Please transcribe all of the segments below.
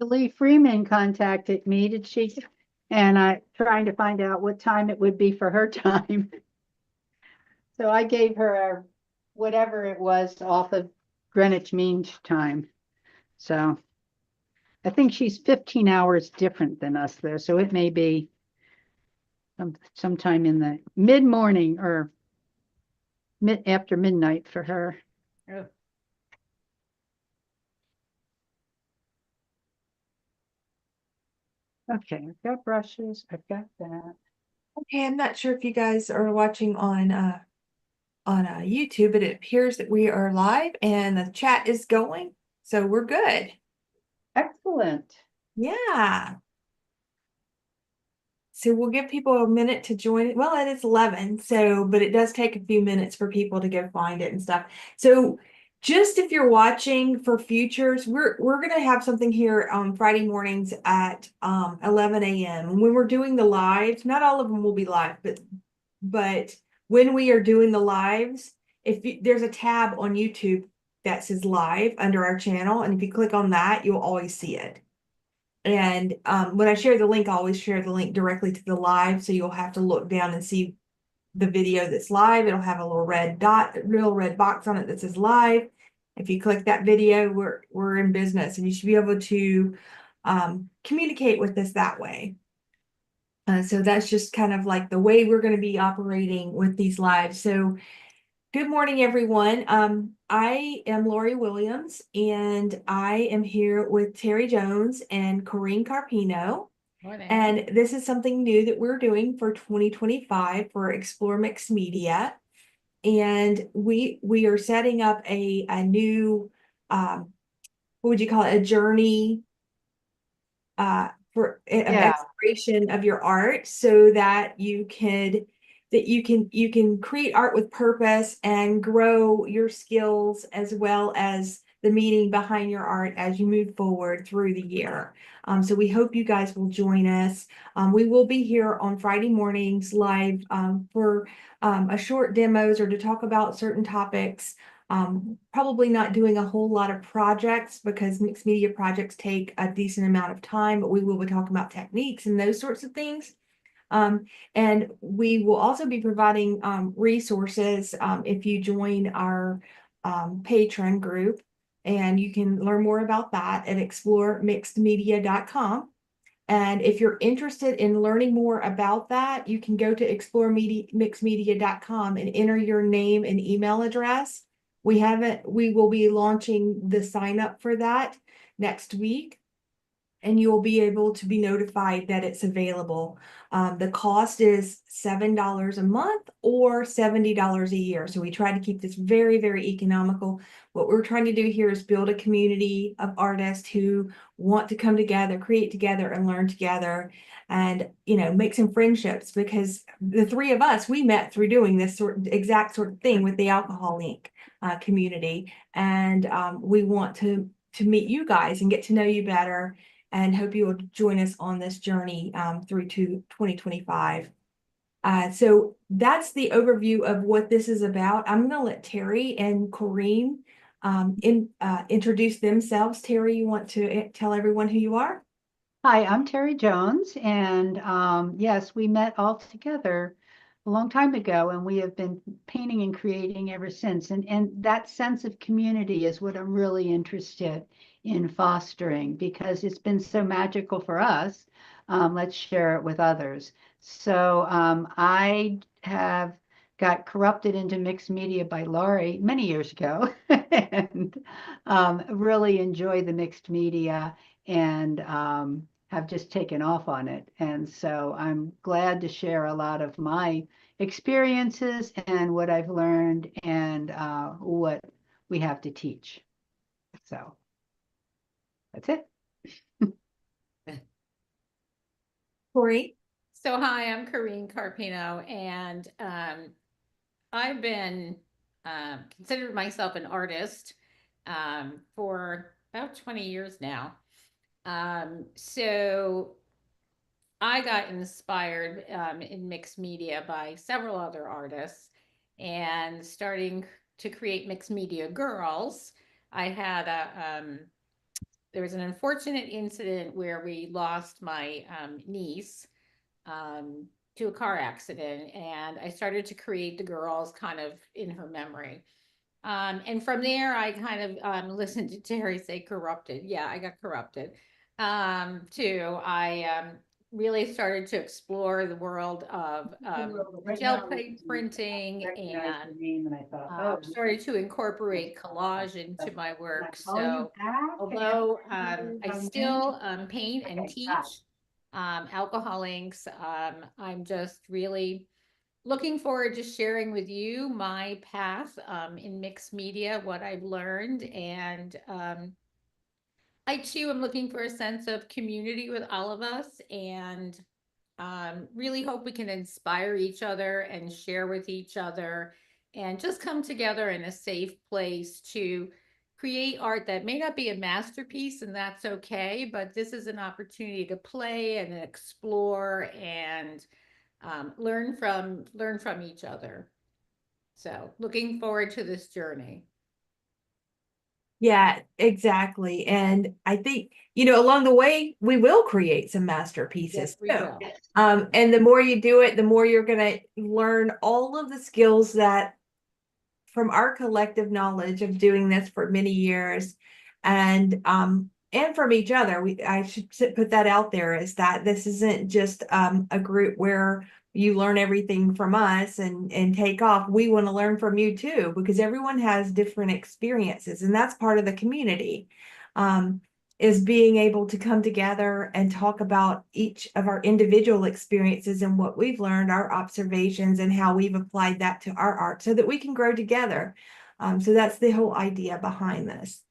Lee Freeman contacted me, did she? And I trying to find out what time it would be for her time. So I gave her whatever it was off of Greenwich Mean Time. So I think she's 15 hours different than us there. So it may be sometime in the mid morning or after midnight for her. Oh. Okay, I've got brushes. I've got that. Okay, I'm not sure if you guys are watching on YouTube, but it appears that we are live and the chat is going, so we're good. Excellent. Yeah. So we'll give people a minute to join it. Well, it is 11, so but it does take a few minutes for people to go find it and stuff. So just if you're watching for futures, we're gonna have something here on Friday mornings at 11 a.m. When we're doing the lives, not all of them will be live, but when we are doing the lives, there's a tab on YouTube that says live under our channel, and if you click on that, you'll always see it. And when I share the link, I always share the link directly to the live, so you'll have to look down and see the video that's live. It'll have a little red dot, little red box on it that says live. If you click that video, we're in business, and you should be able to communicate with us that way. So that's just kind of like the way we're going to be operating with these lives. So good morning, everyone. I am Lori Williams, and I am here with Terry Jones and Corrine Carpino. Morning. And this is something new that we're doing for 2025 for Explore Mixed Media. And we are setting up a new, what would you call it, a journey for of exploration of your art, so that you can create art with purpose and grow your skills as well as the meaning behind your art as you move forward through the year. So we hope you guys will join us. We will be here on Friday mornings live for a short demos or to talk about certain topics. Probably not doing a whole lot of projects because mixed media projects take a decent amount of time, but we will be talking about techniques and those sorts of things. And we will also be providing resources if you join our patron group, and you can learn more about that at exploremixedmedia.com. And if you're interested in learning more about that, you can go to exploremixedmedia.com and enter your name and email address. We will be launching the sign up for that next week, and you will be able to be notified that it's available. The cost is $7 a month or $70 a year. So we try to keep this very, very economical. What we're trying to do here is build a community of artists who want to come together, create together, and learn together, and make some friendships, because the three of us, we met through doing this exact sort of thing with the Alcohol Inc. Community. And we want to meet you guys and get to know you better, and hope you will join us on this journey through to 2025. So that's the overview of what this is about. I'm going to let Terry and Corrine introduce themselves. Terry, you want to tell everyone who you are? Hi, I'm Terry Jones, and yes, we met all together a long time ago, and we have been painting and creating ever since. And that sense of community is what I'm really interested in fostering, because it's been so magical for us. Let's share it with others. So I have got corrupted into mixed media by Laurie many years ago, and really enjoy the mixed media, and have just taken off on it. And so I'm glad to share a lot of my experiences and what I've learned, and what we have to teach. So that's it. Corey? So hi, I'm Corrine Carpino, and I've been considered myself an artist for about 20 years now. So I got inspired in mixed media by several other artists, and starting to create mixed media girls. I had there was an unfortunate incident where we lost my niece to a car accident, and I started to create the girls kind of in her memory. And from there, I kind of listened to Terry say corrupted. Yeah, I got corrupted. Too. I really started to explore the world of Right gel now, plate printing, recognized and your name, and I thought, oh, started to incorporate collage into my can I work. call you So back? although I By name? still paint and Okay, got teach alcohol inks, I'm just really looking forward to sharing with you my path in mixed media, what I've learned. And I too am looking for a sense of community with all of us, and really hope we can inspire each other and share with each other and just come together in a safe place to create art that may not be a masterpiece, and that's okay, but this is an opportunity to play and explore and learn from each other. So looking forward to this journey. Yeah, exactly. And I think, along the way, we will create some masterpieces Yes, we too. will. And the more you do it, the more you're going to learn all of the skills that from our collective knowledge of doing this for many years, and from each other. I should put that out there, is that this isn't just a group where you learn everything from us and take off. We want to learn from you too, because everyone has different experiences, and that's part of the community. Is being able to come together and talk about each of our individual experiences and what we've learned, our observations, and how we've applied that to our art so that we can grow together. So that's the whole idea behind this.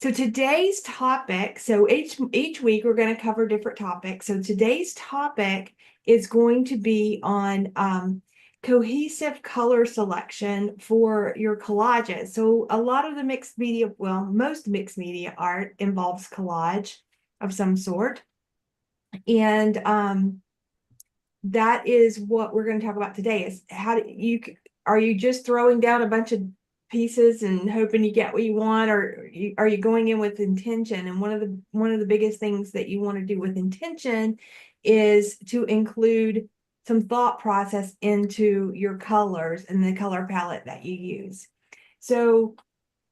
So today's topic, so each week we're going to cover different topics. So today's topic is going to be on cohesive color selection for your collages. So a lot of the mixed media, well, most mixed media art involves collage of some sort. And that is what we're going to talk about today, is are you just throwing down a bunch of pieces and hoping you get what you want, or are you going in with intention? And one of the biggest things that you want to do with intention is to include some thought process into your colors and the color palette that you use. So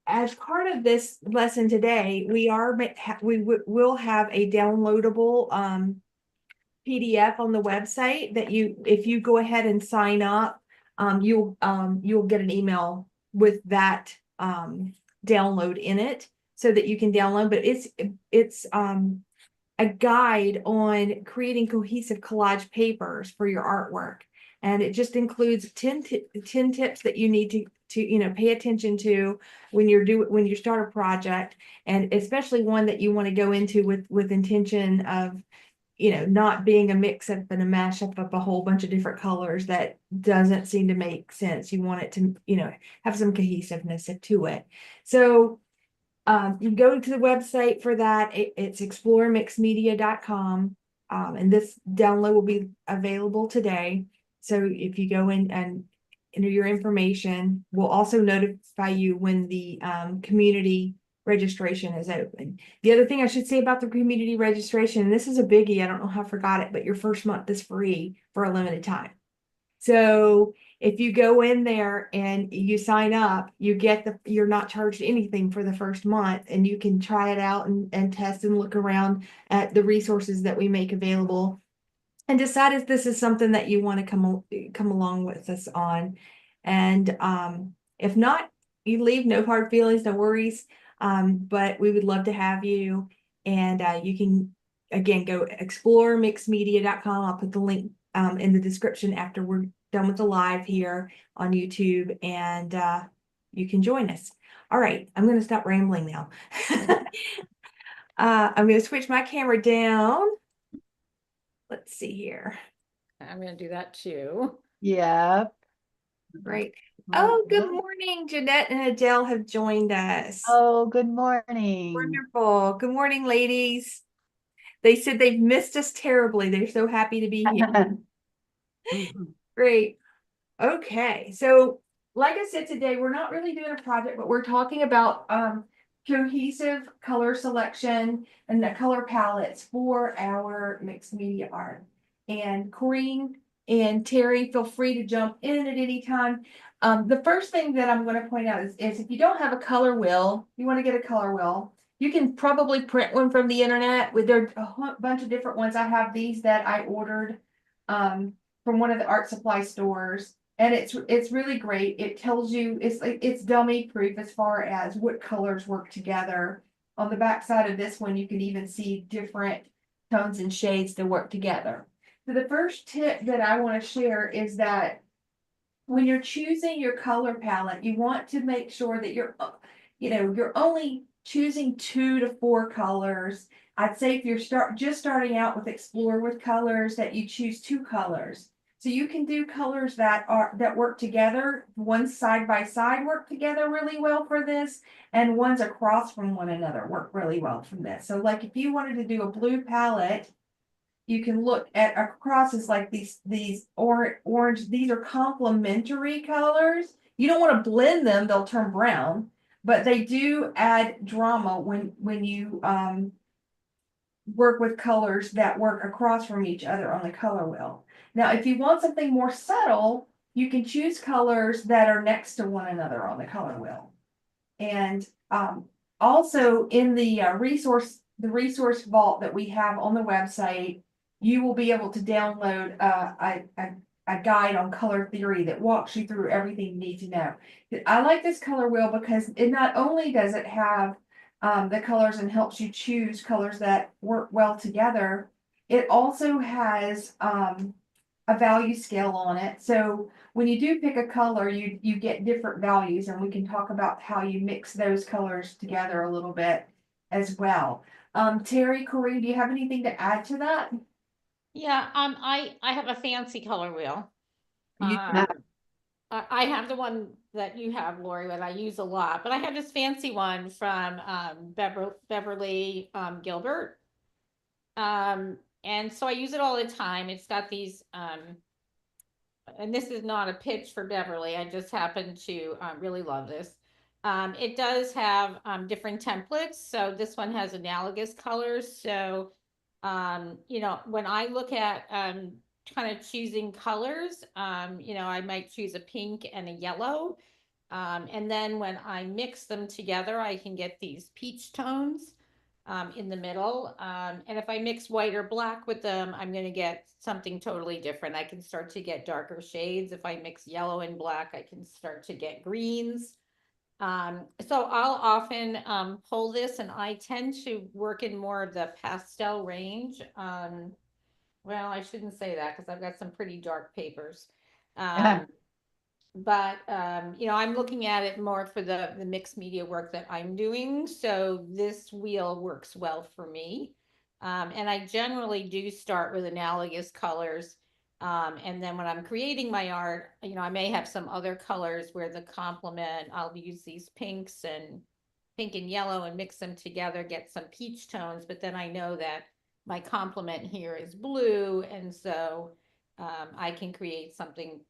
as part of this lesson today, we will have a downloadable PDF on the website that if you go ahead and sign up, you'll get an email with that download in it, so that you can download. But it's a guide on creating cohesive collage papers for your artwork, and it just includes 10 tips that you need to pay attention to when you start a project, and especially one that you want to go into with intention of not being a mix up and a mashup of a whole bunch of different colors that doesn't seem to make sense. You want it to, have some cohesiveness to it. So you go to the website for that. It's exploremixmedia.com. And this download will be available today. So if you go in and enter your information, we'll also notify you when the community registration is open. The other thing I should say about the community registration, and this is a biggie, I don't know how I forgot it, but your first month is free for a limited time. So if you go in there and you sign up, you're not charged anything for the first month, and you can try it out and test and look around at the resources that we make available and decide if this is something that you want to come along with us on. And if not, you leave, no hard feelings, no worries. But we would love to have you. And you can, again, go exploremixmedia.com. I'll put the link in the description after we're done with the live here on YouTube, and you can join us. All right, I'm going to stop rambling now. I'm going to switch my camera down. Let's see here. I'm going to do that too. Yep. Right. Oh, good morning. Jeanette and Adele have joined us. Oh, good morning. Wonderful. Good morning, ladies. They said they've missed us terribly. They're so happy to be here. Great. Okay. So, like I said today, we're not really doing a project, but we're talking about cohesive color selection and the color palettes for our mixed media art. And Corrine and Terry, feel free to jump in at any time. The first thing that I'm going to point out is if you don't have a color wheel, you want to get a color wheel. You can probably print one from the internet. With there a bunch of different ones. I have these that I ordered from one of the art supply stores, and it's really great. It tells you it's dummy proof as far as what colors work together. On the back side of this one, you can even see different tones and shades that work together. So the first tip that I want to share is that when you're choosing your color palette, you want to make sure that you're only choosing 2 to 4 colors. I'd say if you're just starting out with Explore with colors, that you choose 2 colors. So you can do colors that work together. Ones side by side work together really well for this, and ones across from one another work really well from this. So like if you wanted to do a blue palette, you can look at across as like these orange, these are complementary colors. You don't want to blend them, they'll turn brown, but they do add drama when you work with colors that work across from each other on the color wheel. Now, if you want something more subtle, you can choose colors that are next to one another on the color wheel. And also in the resource vault that we have on the website, you will be able to download a guide on color theory that walks you through everything you need to know. I like this color wheel because it not only does it have the colors and helps you choose colors that work well together, it also has a value scale on it. So when you do pick a color, you get different values, and we can talk about how you mix those colors together a little bit as well. Terry, Corey, do you have anything to add to that? Yeah, I have a fancy color wheel. You- I have the one that you have, Lori, that I use a lot, but I have this fancy one from Beverly Gilbert. And so I use it all the time. It's got these and this is not a pitch for Beverly. I just happen to really love this. It does have different templates. So this one has analogous colors. So, when I look at kind of choosing colors, I might choose a pink and a yellow. And then when I mix them together, I can get these peach tones in the middle. And if I mix white or black with them, I'm going to get something totally different. I can start to get darker shades. If I mix yellow and black, I can start to get greens. So I'll often pull this, and I tend to work in more of the pastel range. Well, I shouldn't say that because I've got some pretty dark papers. But I'm looking at it more for the mixed media work that I'm doing. So this wheel works well for me. And I generally do start with analogous colors. And then when I'm creating my art, I may have some other colors where the complement, I'll use these pinks and pink and yellow and mix them together, get some peach tones. But then I know that my complement here is blue. And so I can create something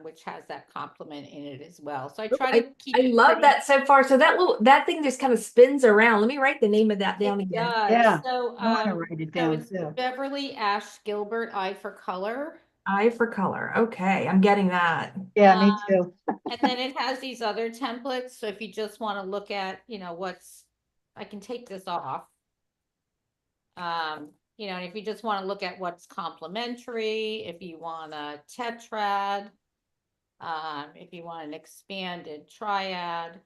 which has that complement in it as well. So I try to keep I it love pretty. that so far. So that thing just kind of spins around. Let me write the name of that down It again. does. Yeah, So, I want to write it down it's too. Beverly Ash Gilbert, Eye for Color. Eye for color. Okay, I'm getting that. Yeah, Um, me too. and then it has these other templates. So if you just want to look at, I can take this off. And if you just want to look at what's complementary, if you want a tetrad, if you want an expanded triad.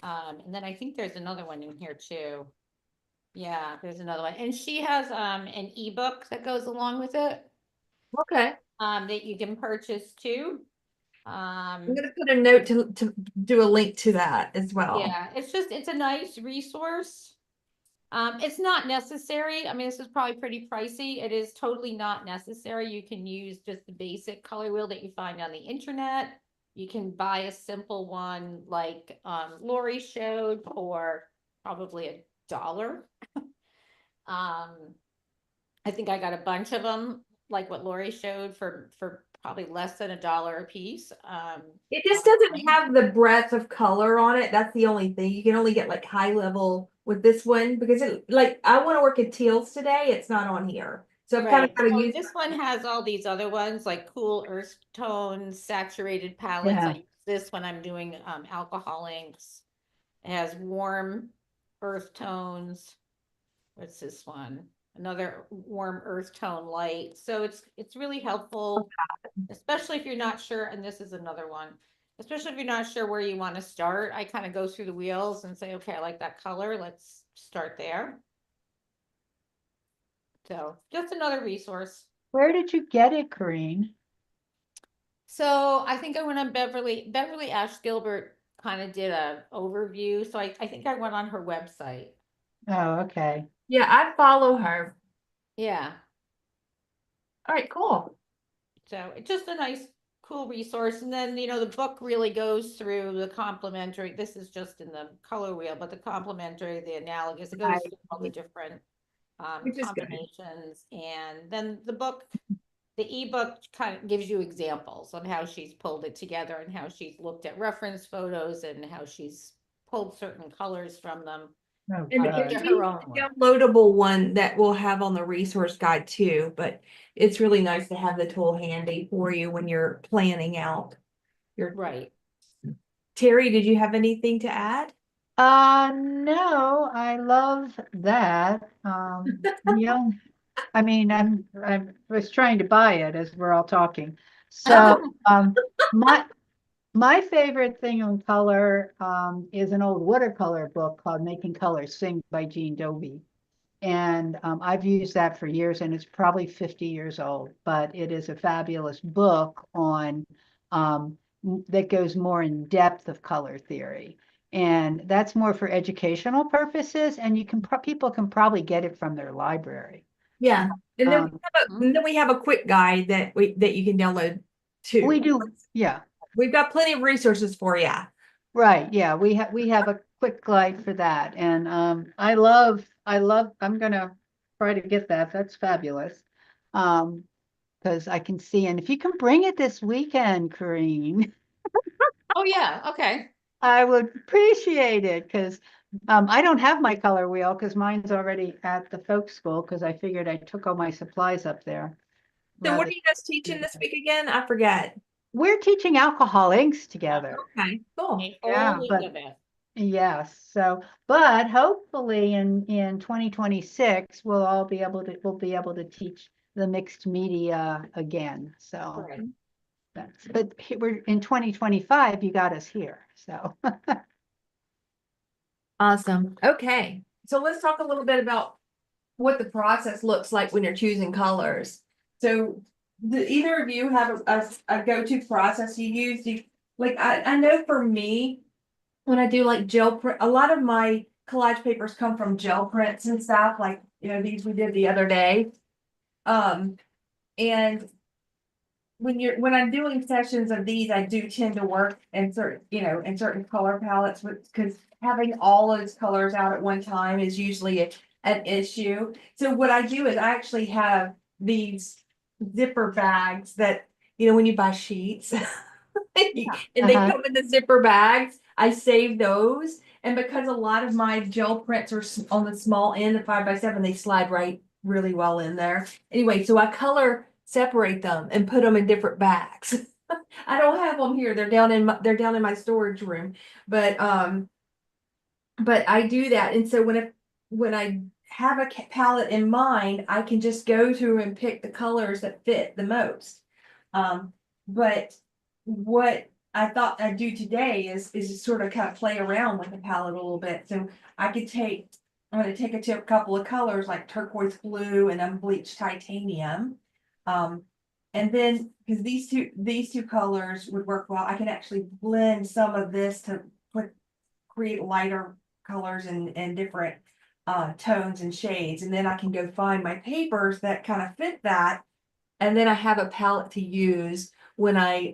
And then I think there's another one in here too. Yeah, there's another one. And she has an ebook that goes along with it Okay. that you can purchase too. I'm gonna put a note to do a link to that as well. Yeah, it's a nice resource. It's not necessary. I mean, this is probably pretty pricey. It is totally not necessary. You can use just the basic color wheel that you find on the internet. You can buy a simple one like Lori showed for probably $1. I think I got a bunch of them like what Lori showed for probably less than $1 a piece. It just doesn't have the breadth of color on it. That's the only thing. You can only get like high level with this one because it like I want to work in teals today. It's not on here. So I've kind of Right. got to So use this one has all these other ones like cool earth tones, saturated palettes. I Yeah. use this when I'm doing alcohol inks. It has warm earth tones. What's this one? Another warm earth tone light. So it's really helpful, especially if you're not sure. And this is another one, especially if you're not sure where you want to start. I kind of go through the wheels and say, okay, I like that color. Let's start there. So just another resource. Where did you get it, Corrine? So I think I went on Beverly Ash Gilbert kind of did a overview. So I think I went on her website. Oh, okay. Yeah, I follow her. Yeah. All right, cool. So it's just a nice, cool resource. And then, the book really goes through the complementary. This is just in the color wheel, but the complementary, the analogous, it goes Right. through all the different Which is good. combinations. And then the ebook kind of gives you examples on how she's pulled it together and how she's looked at reference photos and how she's pulled certain colors from them Oh, And to good. make we her have own a one. downloadable one that we'll have on the resource guide too, but it's really nice to have the tool handy for you when you're planning out your. Right. Terry, did you have anything to add? No, I love that. Yeah, I mean, I was trying to buy it as we're all talking. So, my my favorite thing on color is an old watercolor book called Making Colors Sing by Jean Dovey. And I've used that for years, and it's probably 50 years old, but it is a fabulous book on that goes more in depth of color theory. And that's more for educational purposes, and people can probably get it from their library. Yeah, and then Um, we have a quick guide that you can download we too. do, yeah, We've got plenty of resources for you. right, yeah, we have a quick guide for that, and I'm gonna try to get that. That's fabulous. Because I can see, and if you can bring it this weekend, Corrine, Oh, yeah. Okay. I would appreciate it because I don't have my color wheel because mine's already at the folk school because I figured I took all my supplies up there. So what Rather, are you guys teaching this week again? I forget. we're teaching alcohol inks together. Okay, cool. A Yeah, whole week but of it. yes, but hopefully in 2026 we'll be able to teach the mixed media again. So Right. but we're in 2025, you got us here. So Awesome. Okay. So let's talk a little bit about what the process looks like when you're choosing colors. So do either of you have a go-to process you use? Like I know for me, when I do like gel print, a lot of my collage papers come from gel prints and stuff, like these we did the other day. And when I'm doing sessions of these, I do tend to work in certain color palettes because having all those colors out at one time is usually an issue. So what I do is I actually have these zipper bags that when you buy sheets and they uh-huh. come in the zipper bags, I save those. And because a lot of my gel prints are on the small end, the 5x7, they slide right really well in there. Anyway, so I color separate them and put them in different bags. I don't have them here. They're down in my storage room. But I do that. And so when I have a palette in mind, I can just go through and pick the colors that fit the most. But what I thought I'd do today is just sort of kind of play around with the palette a little bit. So I'm going to take a couple of colors like turquoise blue and unbleached titanium. And then because these two colors would work well, I can actually blend some of this to create lighter colors and different tones and shades. And then I can go find my papers that kind of fit that. And then I have a palette to use when I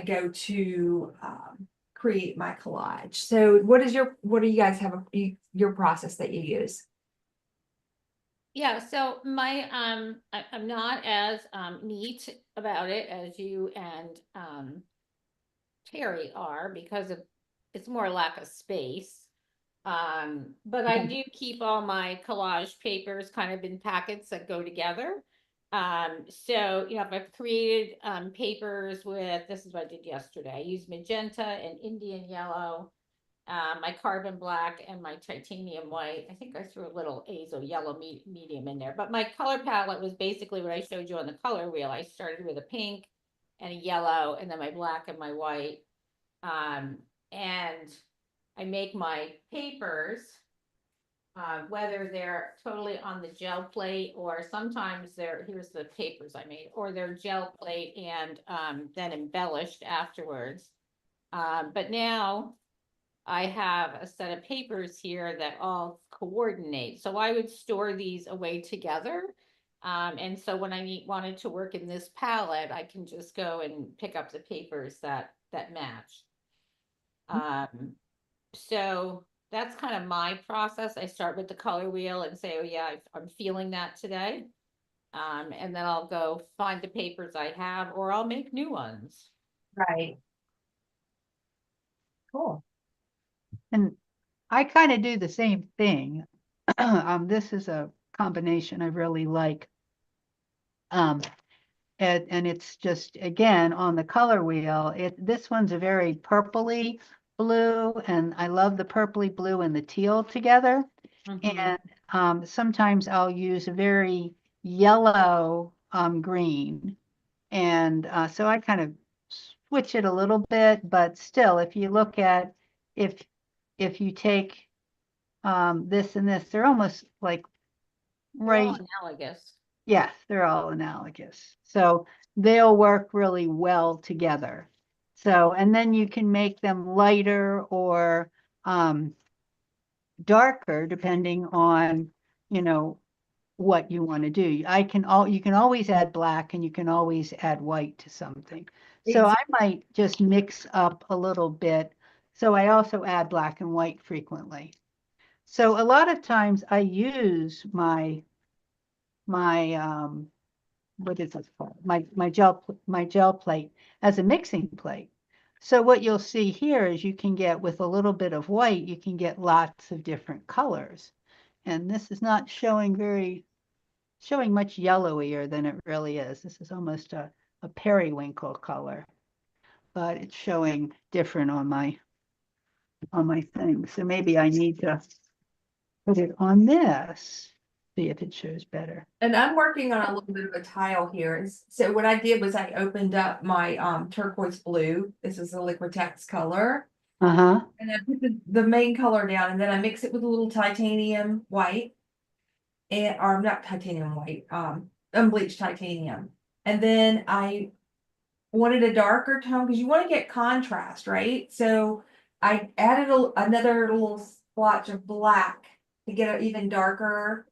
go to create my collage. So what do you guys have your process that you use? Yeah, so I'm not as neat about it as you and Terry are because of it's more lack of space. But I do keep all my collage papers kind of in packets that go together. So you know, if I've created papers with this is what I did yesterday. I used magenta and Indian yellow, my carbon black and my titanium white. I think I threw a little azo yellow medium in there, but my color palette was basically what I showed you on the color wheel. I started with a pink and a yellow, and then my black and my white. Um, and I make my papers, whether they're totally on the gel plate or sometimes here's the papers I made, or they're gel plate and then embellished afterwards. But now I have a set of papers here that all coordinate. So I would store these away together. And so when I wanted to work in this palette, I can just go and pick up the papers that match. Um, so that's kind of my process. I start with the color wheel and say, oh yeah, I'm feeling that today. And then I'll go find the papers I have, or I'll make new ones. Right. Cool. And I kind of do the same thing. This is a combination I really like. Um, and it's just, again, on the color wheel, this one's a very purpley blue, and I love the purpley blue and the teal together. Mhm. And sometimes I'll use a very yellow green. And so I kind of switch it a little bit, but still, if you look at, if if you take this and this, they're almost like They're all right. analogous. Yes, they're all analogous. So they'll work really well together. So, and then you can make them lighter or um, darker depending on, you know, what you want to do. You can always add black and you can always add white to something. So I might just mix up a little bit. So I also add black and white frequently. So a lot of times I use my what is this called? My gel plate as a mixing plate. So what you'll see here is you can get with a little bit of white, you can get lots of different colors. And this is not showing much yellowier than it really is. This is almost a periwinkle color, but it's showing different on my thing. So maybe I need to put it on this, see if it shows better. And I'm working on a little bit of a tile here. So what I did was I opened up my turquoise blue. This is the Liquitex color. Uh-huh. And I put the main color down and then I mix it with a little titanium white. And or not titanium white, unbleached titanium. And then I wanted a darker tone because you want to get contrast, right? So I added another little splotch of black to get an even darker,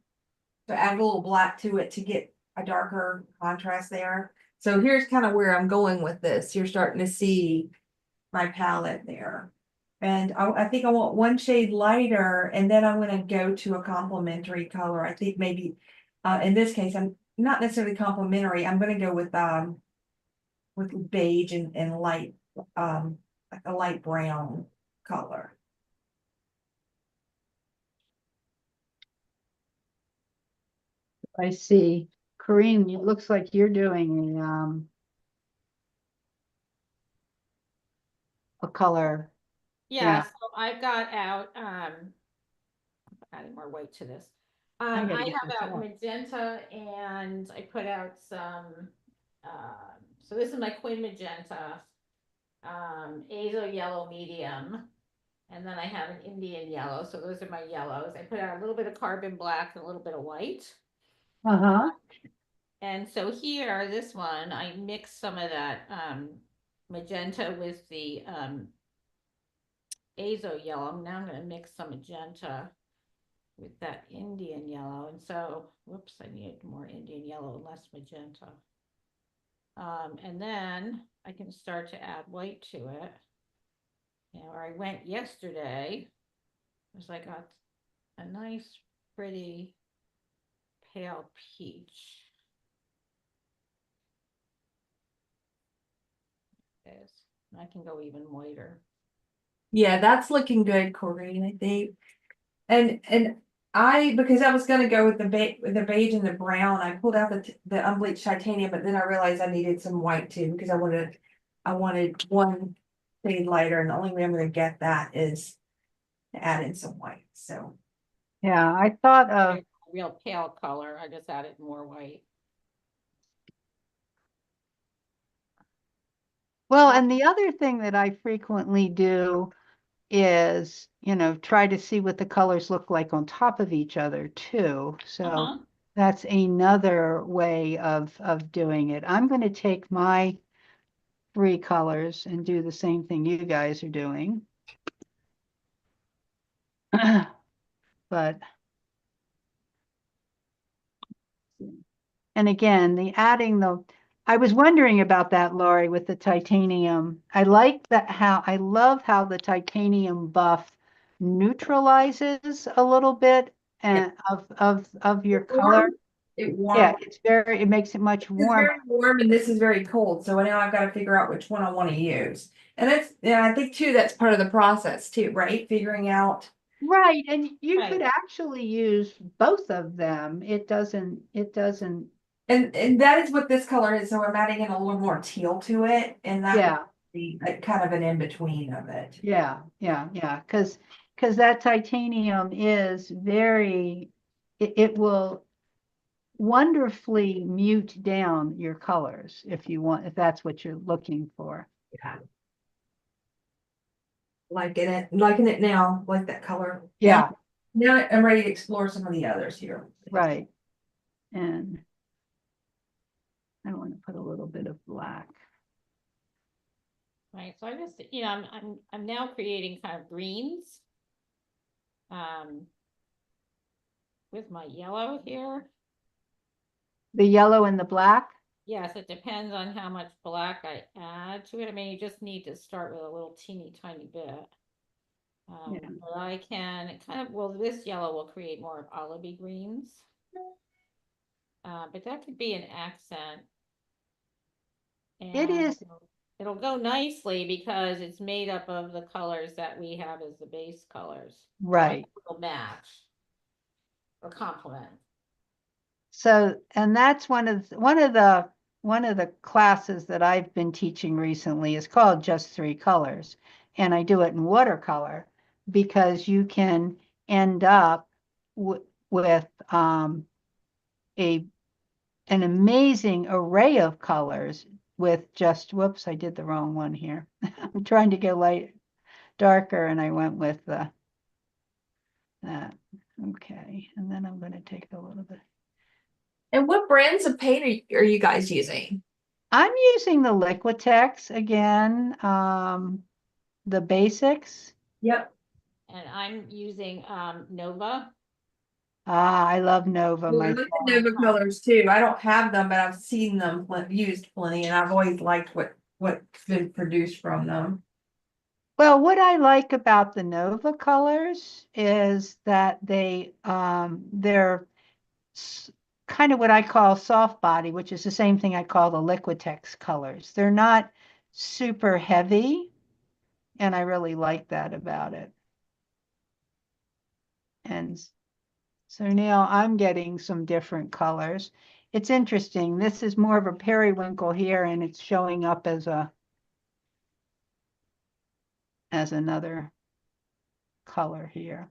to add a little black to it to get a darker contrast there. So here's kind of where I'm going with this. You're starting to see my palette there. And I think I want one shade lighter, and then I'm gonna go to a complementary color. I think maybe, in this case, I'm not necessarily complementary. I'm gonna go with beige and light, like a light brown color. I see. Corinne, it looks like you're doing a color. Yeah, Yeah, so I've got out adding more white to this. I gotta I get this have out off. magenta and I put out some so this is my Queen Magenta, Azo yellow medium, and then I have an Indian yellow. So those are my yellows. I put out a little bit of carbon black and a little bit of white. Uh-huh. And so here, this one, I mixed some of that magenta with the azo yellow. Now I'm going to mix some magenta with that Indian yellow. And so, whoops, I need more Indian yellow and less magenta. And then I can start to add white to it. And where I went yesterday was I got a nice, pretty pale peach. This. I can go even whiter. Yeah, that's looking good, Corinne, I think. And I, because I was gonna go with the beige and the brown, I pulled out the unbleached titanium, but then I realized I needed some white too, because I wanted one shade lighter, and the only way I'm gonna get that is to add in some white, so. Yeah, I thought of, Real pale color. I just added more white. well, and the other thing that I frequently do is, try to see what the colors look like on top of each other too. So Uh-huh. that's another way of doing it. I'm going to take my 3 colors and do the same thing you guys are doing. But, and again, I was wondering about that, Lori, with the titanium. I love how the titanium buff neutralizes a little bit and of your color. It Yeah, warm. it makes it much It's warmer. very warm and this is very cold, so now I've got to figure out which one I want to use. And I think too, that's part of the process too, right? Figuring out. Right, and you Right. could actually use both of them. It doesn't, And that is what this color is, so I'm adding in a little more teal to it, and that yeah, would be kind of an in-between of it. yeah, because that titanium is it will wonderfully mute down your colors if that's what you're looking for. Yeah. Liking it now, like that color. Yeah, Now I'm ready to explore some of the others here. right. And I want to put a little bit of black. Right. So I just, I'm now creating kind of greens. With my yellow here. The yellow and the black. Yes, it depends on how much black I add to it. I mean, you just need to start with a little teeny tiny bit. Yeah. But I can kind of, well, this yellow will create more of olivey greens. But that could be an accent. It And is. it'll go nicely because it's made up of the colors that we have as the base colors. Right. So it'll match or complement. So, and that's one of the classes that I've been teaching recently is called Just 3 Colors. And I do it in watercolor because you can end up with a an amazing array of colors with just, whoops, I did the wrong one here. I'm trying to go darker, and I went with that. Okay, and then I'm going to take a little bit. And what brands of paint are you guys using? I'm using the Liquitex again, the basics. Yep. And I'm using Nova. I love Nova I myself. like the Nova colors too. I don't have them, but I've seen them used plenty, and I've always liked what's been produced from them. Well, what I like about the Nova colors is that they're kind of what I call soft body, which is the same thing I call the Liquitex colors. They're not super heavy, and I really like that about it. And so now I'm getting some different colors. It's interesting. This is more of a periwinkle here, and it's showing up as another color here.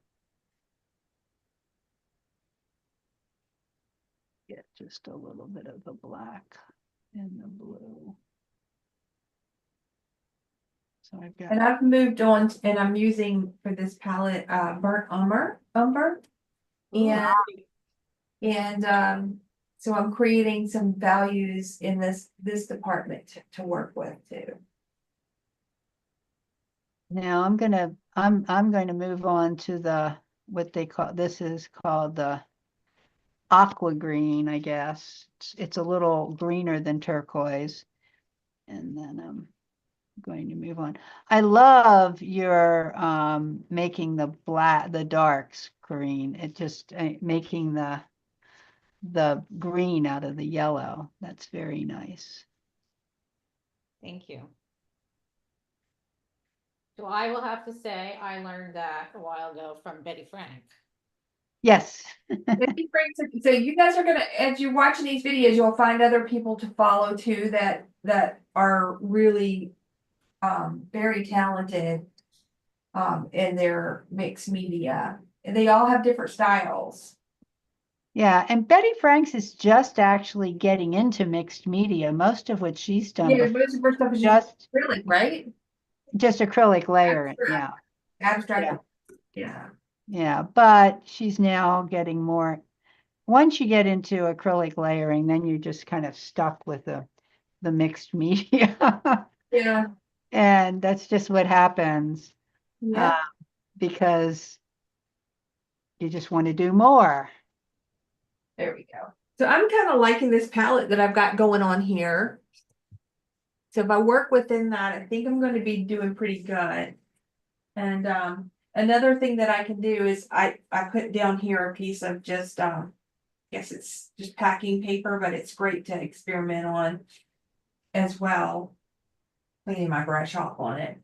Get just a little bit of the black and the blue. So I've got. And I've moved on, and I'm using for this palette burnt umber, and so I'm creating some values in this department to work with too. Now I'm going to move on to what they call, this is called the aqua green, I guess. It's a little greener than turquoise. And then I'm going to move on. I love your making the darks green. It just making the green out of the yellow. That's very nice. Thank you. So I will have to say, I learned that a while ago from Betty Frank. Yes. Maybe so you guys are gonna, as you're watching these videos, you'll find other people to follow too that are really very talented in their mixed media. And they all have different styles. Yeah, and Betty Franks is just actually getting into mixed media, most of what she's done Yeah, before, most of her stuff is just really right. just acrylic layering. Abstract. Yeah, Abstract. Yeah. yeah, but she's now getting more. Once you get into acrylic layering, then you're just kind of stuck with the mixed media. Yeah. And that's just what happens Yeah. because you just want to do more. There we go. So I'm kind of liking this palette that I've got going on here. So if I work within that, I think I'm going to be doing pretty good. And another thing that I can do is I put down here a piece of just guess it's just packing paper, but it's great to experiment on as well. Cleaning my brush off on it.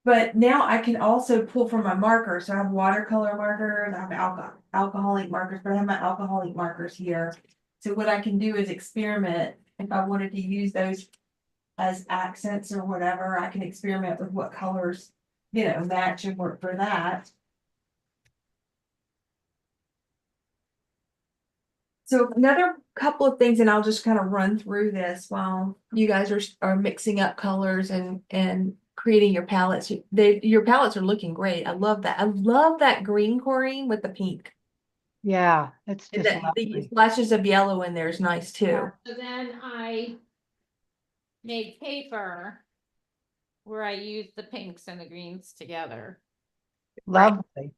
But now I can also pull from my markers. So I have watercolor markers, I have alcoholic markers, but I have my alcoholic markers here. So what I can do is experiment. If I wanted to use those as accents or whatever, I can experiment with what colors, match and work for that. So another couple of things, and I'll just kind of run through this while you guys are mixing up colors and creating your palettes. Your palettes are looking great. I love that. I love that green Corrine with the pink. Yeah, it's And just the lovely. flashes of yellow in there is nice too. So then I made paper where I used the pinks and the greens together. Lovely.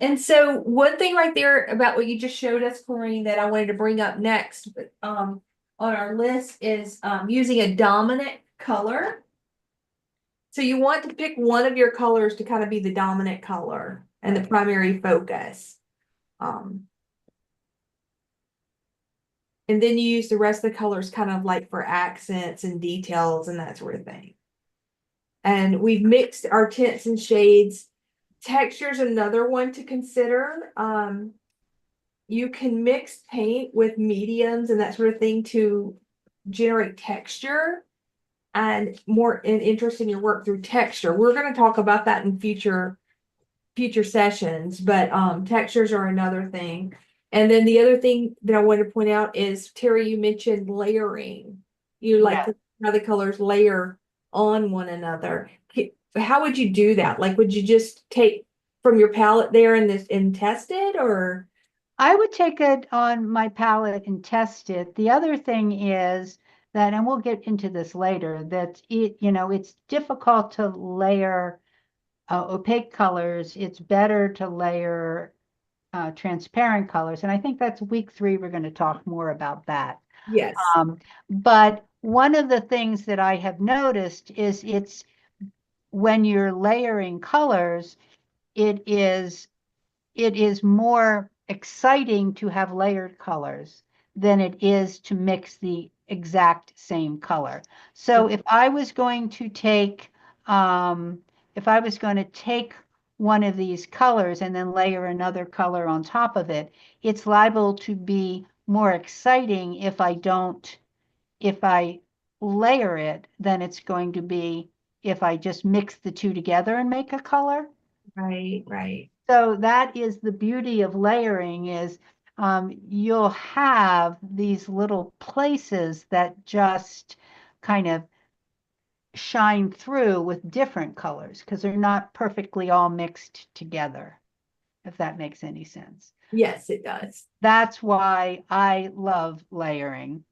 And so one thing right there about what you just showed us, Corrine, that I wanted to bring up next, on our list is using a dominant color. So you want to pick one of your colors to kind of be the dominant color and the primary focus. And then you use the rest of the colors kind of like for accents and details and that sort of thing. And we've mixed our tints and shades. Texture is another one to consider. You can mix paint with mediums and that sort of thing to generate texture and more interest in your work through texture. We're going to talk about that in future sessions, but textures are another thing. And then the other thing that I wanted to point out is, Terry, you mentioned layering. You like how the colors layer on one another. How would you do that? Like, would you just take from your palette there and test it, or? I would take it on my palette and test it. The other thing is that, and we'll get into this later, that it's difficult to layer opaque colors. It's better to layer transparent colors. And I think that's week 3. We're going to talk more about that. Yes. But one of the things that I have noticed is when you're layering colors, it is more exciting to have layered colors than it is to mix the exact same color. So if I was going to take one of these colors and then layer another color on top of it, it's liable to be more exciting if I layer it than it's going to be if I just mix the two together and make a color. Right. So that is the beauty of layering is you'll have these little places that just kind of shine through with different colors because they're not perfectly all mixed together, if that makes any sense. Yes, it does. That's why I love layering.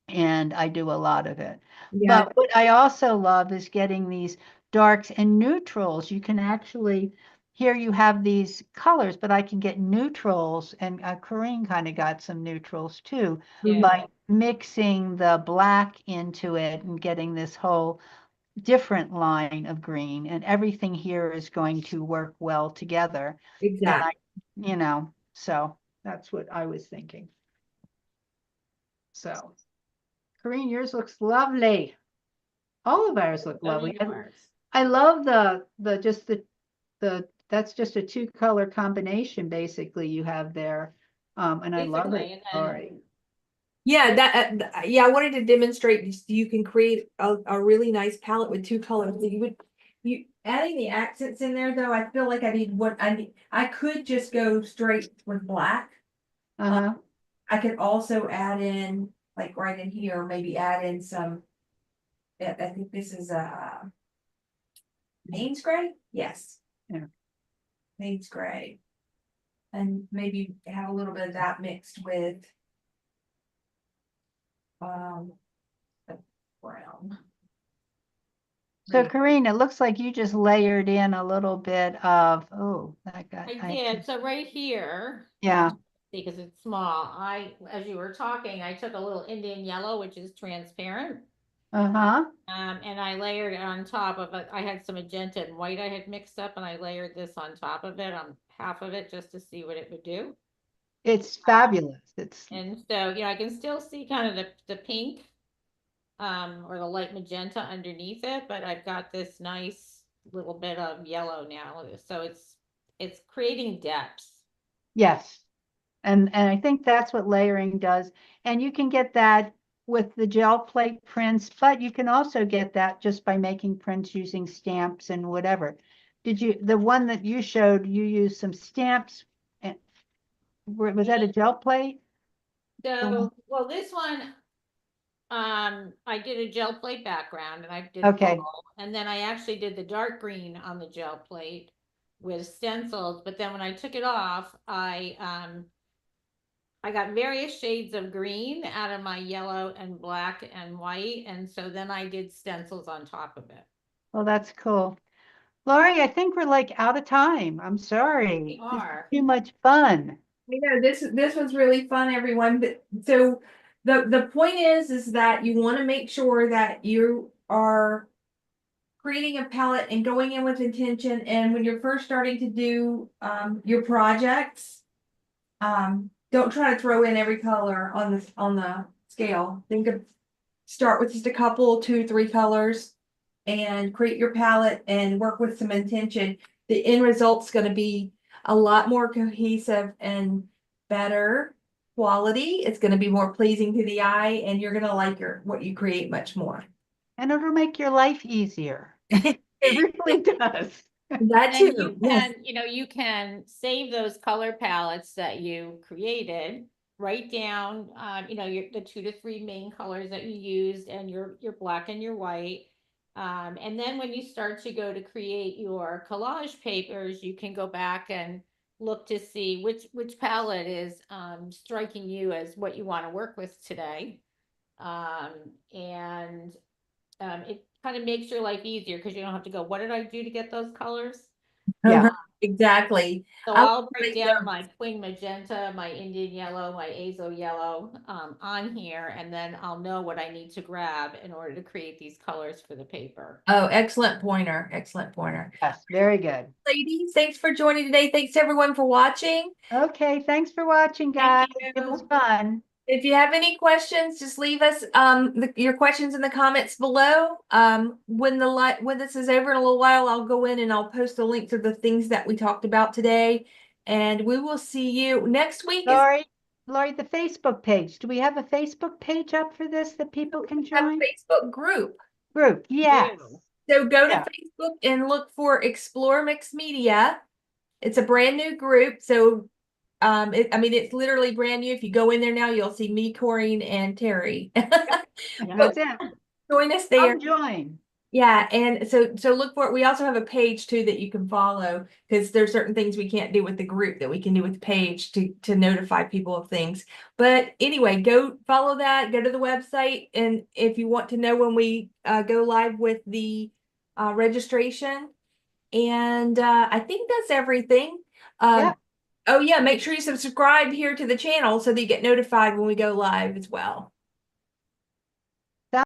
And I do a lot of it. Yeah. But what I also love is getting these darks and neutrals. You can actually, here you have these colors, but I can get neutrals, and Corinne kind of got some neutrals too, Yeah. by mixing the black into it and getting this whole different line of green, and everything here is going to work well together. And Exactly. so that's what I was thinking. So, Corinne, yours looks lovely. All of ours look So do lovely. yours. I love the that's just a two-color combination basically you have there. And I love Basically, it, and then Lori. Yeah, yeah, I wanted to demonstrate you can create a really nice palette with two colors. You adding the accents in there though, I feel like I could just go straight with black. Uh-huh. I could also add in, like right in here, maybe add in some, I think this is Payne's gray? Yes. Yeah. Payne's gray. And maybe have a little bit of that mixed with the brown. So Great. Corinne, it looks like you just layered in a little bit of, oh, that got, I did. So right here, yeah. because it's small, as you were talking, I took a little Indian yellow, which is transparent. Uh-huh. And I layered it on top of it. I had some magenta and white I had mixed up, and I layered this on top of it, on half of it, just to see what it would do. It's fabulous. It's And so, I can still see kind of the pink, or the light magenta underneath it, but I've got this nice little bit of yellow now. So it's creating depth. yes. And I think that's what layering does. And you can get that with the gel plate prints, but you can also get that just by making prints using stamps and whatever. The one that you showed, you used some stamps and was that a gel plate? So, well, this one, I did a gel plate background and I did Okay. full, and then I actually did the dark green on the gel plate with stencils. But then when I took it off, I got various shades of green out of my yellow and black and white, and so then I did stencils on top of it. Well, that's cool. Lori, I think we're like out of time. I'm We sorry. This is are. too much fun. You know, this was really fun, everyone. But so the point is that you want to make sure that you are creating a palette and going in with intention. And when you're first starting to do your projects, don't try to throw in every color on the scale. Start with just a couple, 2, 3 colors, and create your palette and work with some intention. The end result's going to be a lot more cohesive and better quality. It's going to be more pleasing to the eye, and you're going to like what you create much more. And it'll make your life easier. It really does. That And too. Yes. you can save those color palettes that you created, write down, the 2 to 3 main colors that you used, and your black and your white. And then when you start to go to create your collage papers, you can go back and look to see which palette is striking you as what you want to work with today. And it kind of makes your life easier because you don't have to go, what did I do to get those colors? Yeah. Exactly. So I I'll break like down the- my twin magenta, my Indian yellow, my azo yellow on here, and then I'll know what I need to grab in order to create these colors for the paper. Oh, excellent pointer. Excellent pointer. Yes, very good. Ladies, thanks for joining today. Thanks everyone for watching. Okay, thanks for watching, guys. Thank It was you. fun. If you have any questions, just leave us your questions in the comments below. When this is over in a little while, I'll go in and I'll post a link to the things that we talked about today. And we will see you next week. Lori, the Facebook page. Do we have a Facebook page up for this that people can We have a join? Facebook group. Group, yes. So go Yeah. to Facebook and look for Explore Mixed Media. It's a brand new group. So it's literally brand new. If you go in there now, you'll see me, Corinne, and Terry. That's it. Join us there. Come join. Yeah, and so look for it. We also have a page too that you can follow because there's certain things we can't do with the group that we can do with the page to notify people of things. But anyway, go follow that, go to the website, and if you want to know when we go live with the registration. And I think that's everything. Yeah. Oh yeah, make sure you subscribe here to the channel so that you get notified when we go live as well.